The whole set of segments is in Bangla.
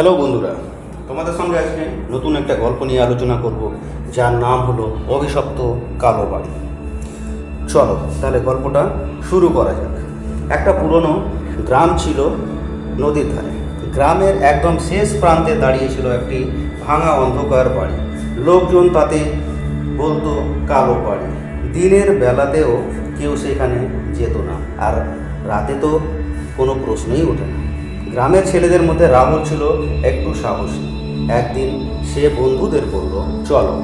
হ্যালো বন্ধুরা, তোমাদের সঙ্গে আজকে নতুন একটা গল্প নিয়ে আলোচনা করব, যার নাম হলো অভিশপ্ত কালো বাড়ি। চলো তাহলে গল্পটা শুরু করা যাক। একটা পুরনো গ্রাম ছিল নদীর ধারে। গ্রামের একদম শেষ প্রান্তে দাঁড়িয়েছিল একটি ভাঙা অন্ধকার বাড়ি। লোকজন তাতে বলতো কালো বাড়ি। দিনের বেলাতেও কেউ সেখানে যেত না, আর রাতে তো কোনো প্রশ্নই ওঠে না। গ্রামের ছেলেদের মধ্যে রাহুল ছিল একটু সাহসী। একদিন সে বন্ধুদের বলল, চলো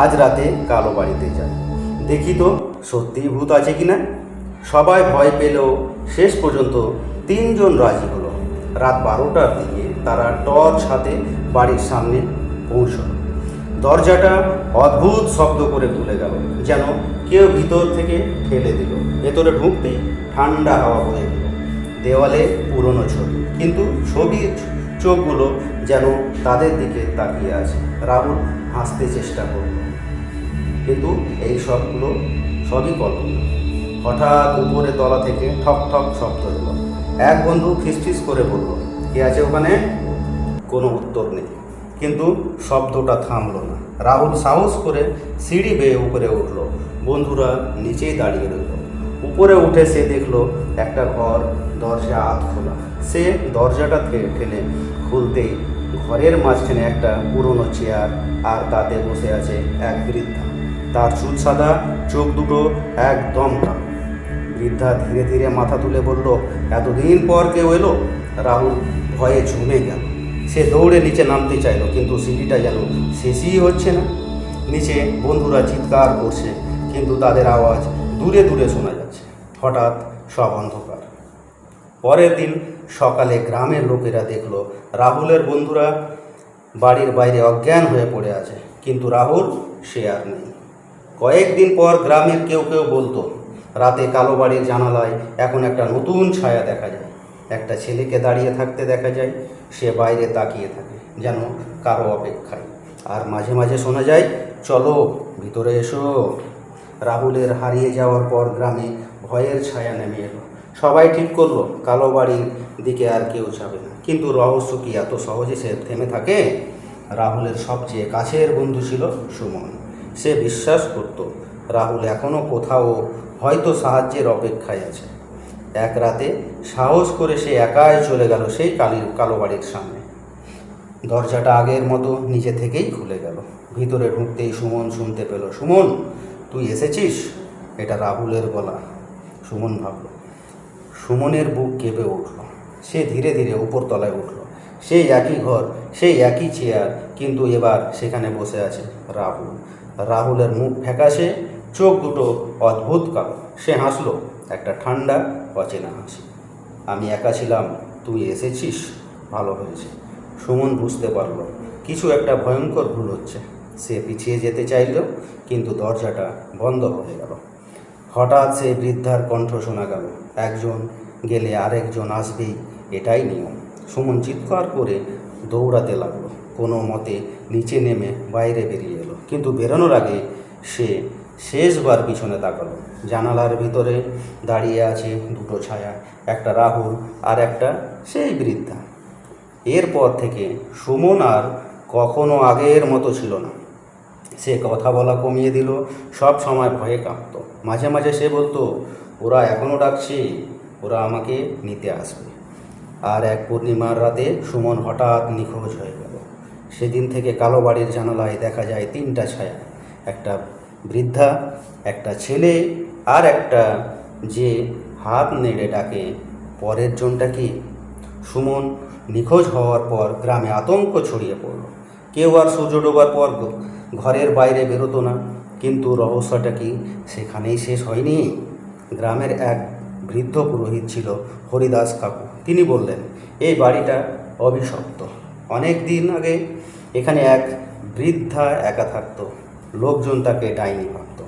আজ রাতে কালো বাড়িতে যাই, দেখি তো সত্যিই ভূত আছে কিনা। সবাই ভয় পেলেও শেষ পর্যন্ত তিনজন রাজি হলো। রাত 12টার দিকে তারা টর্চ হাতে বাড়ির সামনে পৌঁছল। দরজাটা অদ্ভুত শব্দ করে খুলে গেল, যেন কেউ ভিতর থেকে ঠেলে দিল। ভেতরে ঢুকতেই ঠান্ডা হাওয়া বয়ে গেল। দেওয়ালে পুরনো ছবি, কিন্তু ছবির চোখগুলো যেন তাদের দিকে তাকিয়ে আছে। রাহুল হাসতে চেষ্টা করল, কিন্তু এই সবগুলো সবই কল্পনা। হঠাৎ উপরে তলা থেকে ঠক ঠক শব্দ এলো। এক বন্ধু ফিসফিস করে বলল, কে আছে ওখানে? কোনো উত্তর নেই, কিন্তু শব্দটা থামলো না। রাহুল সাহস করে সিঁড়ি বেয়ে উপরে উঠল। বন্ধুরা নিচেই দাঁড়িয়ে রইল। উপরে উঠে সে দেখলো একটা ঘর, দরজা আধ খোলা। সে দরজাটা ঠেলে খুলতেই ঘরের মাঝখানে একটা পুরনো চেয়ার, আর তাতে বসে আছে এক বৃদ্ধা। তার চুল সাদা, চোখ দুটো একদম কালো। বৃদ্ধা ধীরে ধীরে মাথা তুলে বলল, এতদিন পর কেউ এলো? রাহুল ভয়ে ঝুমে গেল। সে দৌড়ে নিচে নামতে চাইল, কিন্তু সিঁড়িটা যেন শেষই হচ্ছে না। নিচে বন্ধুরা চিৎকার করছে, কিন্তু তাদের আওয়াজ দূরে দূরে শোনা যাচ্ছে। হঠাৎ সব অন্ধকার। পরের দিন সকালে গ্রামের লোকেরা দেখলো রাহুলের বন্ধুরা বাড়ির বাইরে অজ্ঞান হয়ে পড়ে আছে, কিন্তু রাহুল সে আর নেই। কয়েকদিন পর গ্রামের কেউ কেউ বলতো, রাতে কালো বাড়ির জানালায় এখন একটা নতুন ছায়া দেখা যায়। একটা ছেলেকে দাঁড়িয়ে থাকতে দেখা যায়। সে বাইরে তাকিয়ে থাকে, যেন কারো অপেক্ষায়। আর মাঝে মাঝে শোনা যায়, চলো ভিতরে এসো। রাহুলের হারিয়ে যাওয়ার পর গ্রামে ভয়ের ছায়া নেমে এলো। সবাই ঠিক করলো কালো বাড়ির দিকে আর কেউ যাবে না। কিন্তু রহস্য কি এত সহজে সে থেমে থাকে? রাহুলের সবচেয়ে কাছের বন্ধু ছিল সুমন। সে বিশ্বাস করত রাহুল এখনও কোথাও হয়তো সাহায্যের অপেক্ষায় আছে। এক রাতে সাহস করে সে একাই চলে গেল সেই কালো বাড়ির সামনে। দরজাটা আগের মতো নিজে থেকেই খুলে গেল। ভিতরে ঢুকতেই সুমন শুনতে পেল, সুমন তুই এসেছিস? এটা রাহুলের গলা। সুমন ভাবল। সুমনের বুক কেঁপে উঠল। সে ধীরে ধীরে উপরতলায় উঠল। সেই একই ঘর, সেই একই চেয়ার, কিন্তু এবার সেখানে বসে আছে রাহুল। রাহুলের মুখ ফ্যাকাশে, চোখ দুটো অদ্ভুত কালো। সে হাসলো, একটা ঠান্ডা অচেনা হাসি। আমি একা ছিলাম, তুই এসেছিস, ভালো হয়েছে। সুমন বুঝতে পারল কিছু একটা ভয়ঙ্কর ভুল হচ্ছে। সে পিছিয়ে যেতে চাইল, কিন্তু দরজাটা বন্ধ হয়ে গেল। হঠাৎ সে বৃদ্ধার কণ্ঠ শোনা গেল, একজন গেলে আরেকজন আসবেই, এটাই নিয়ম। সুমন চিৎকার করে দৌড়াতে লাগলো। কোনো মতে নিচে নেমে বাইরে বেরিয়ে এলো, কিন্তু বেরোনোর আগে সে শেষবার পিছনে তাকালো। জানালার ভিতরে দাঁড়িয়ে আছে দুটো ছায়া, একটা রাহুল আর একটা সেই বৃদ্ধা। এরপর থেকে সুমন আর কখনো আগের মতো ছিল না। সে কথা বলা কমিয়ে দিল, সব সময় ভয়ে কাঁপত। মাঝে মাঝে সে বলতো, ওরা এখনও ডাকছে, ওরা আমাকে নিতে আসবে। আর এক পূর্ণিমার রাতে সুমন হঠাৎ নিখোঁজ হয়ে গেল। সেদিন থেকে কালো বাড়ির জানালায় দেখা যায় তিনটা ছায়া, একটা বৃদ্ধা, একটা ছেলে, আর একটা যে হাত নেড়ে ডাকে। পরের জনটা কি? সুমন নিখোঁজ হওয়ার পর গ্রামে আতঙ্ক ছড়িয়ে পড়ল। কেউ আর সূর্য ডোবার পর ঘরের বাইরে বেরোতো না। কিন্তু রহস্যটা কি সেখানেই শেষ হয়নি। গ্রামের এক বৃদ্ধ পুরোহিত ছিল, হরিদাস কাকু। তিনি বললেন, এই বাড়িটা অভিশপ্ত। অনেক দিন আগে এখানে এক বৃদ্ধা একা থাকতো। লোকজন তাকে ডাইনি ভাবত।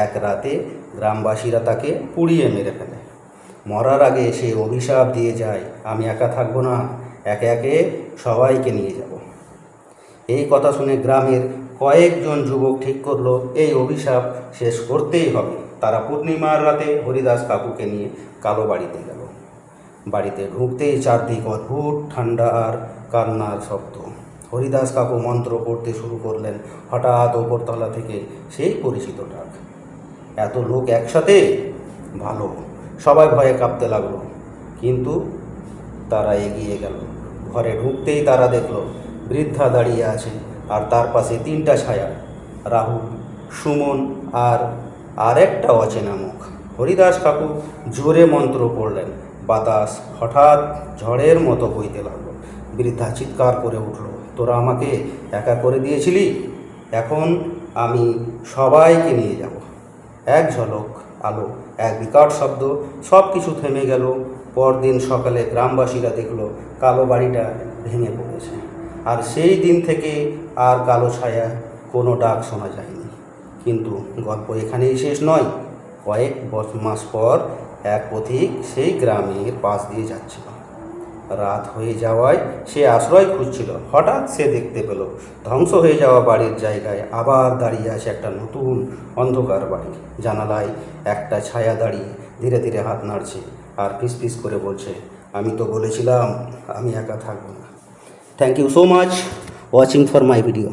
এক রাতে গ্রামবাসীরা তাকে পুড়িয়ে মেরে ফেলে। মরার আগে সে অভিশাপ দিয়ে যায়, আমি একা থাকবো না, একে একে সবাইকে নিয়ে যাব। এই কথা শুনে গ্রামের কয়েকজন যুবক ঠিক করলো এই অভিশাপ শেষ করতেই হবে। তারা পূর্ণিমার রাতে হরিদাস কাকুকে নিয়ে কালো বাড়িতে গেল। বাড়িতে ঢুকতেই চারদিক অদ্ভুত ঠান্ডা আর কান্নার শব্দ। হরিদাস কাকু মন্ত্র পড়তে শুরু করলেন। হঠাৎ ওপরতলা থেকে সেই পরিচিত ডাক, এত লোক একসাথে, ভালো। সবাই ভয়ে কাঁপতে লাগলো, কিন্তু তারা এগিয়ে গেল। ঘরে ঢুকতেই তারা দেখলো বৃদ্ধা দাঁড়িয়ে আছে, আর তার পাশে তিনটা ছায়া, রাহুল, সুমন আর আরেকটা অচেনা মুখ। হরিদাস কাকু জোরে মন্ত্র পড়লেন। বাতাস হঠাৎ ঝড়ের মতো বইতে লাগলো। বৃদ্ধা চিৎকার করে উঠল, তোরা আমাকে একা করে দিয়েছিলি, এখন আমি সবাইকে নিয়ে যাব। এক ঝলক আলো, এক বিকট শব্দ, সব কিছু থেমে গেল। পরদিন সকালে গ্রামবাসীরা দেখলো কালো বাড়িটা ভেঙে পড়েছে, আর সেই দিন থেকে আর কালো ছায়া কোনো ডাক শোনা যায়নি। কিন্তু গল্প এখানেই শেষ নয়। কয়েক মাস পর এক পথিক সেই গ্রামের পাশ দিয়ে যাচ্ছিল। রাত হয়ে যাওয়ায় সে আশ্রয় খুঁজছিল। হঠাৎ সে দেখতে পেল ধ্বংস হয়ে যাওয়া বাড়ির জায়গায় আবার দাঁড়িয়ে আছে একটা নতুন অন্ধকার বাড়ি। জানালায় একটা ছায়া দাঁড়িয়ে ধীরে ধীরে হাত নাড়ছে আর ফিস করে বলছে, আমি তো বলেছিলাম আমি একা থাকবো না। Thank you so much watching for my video.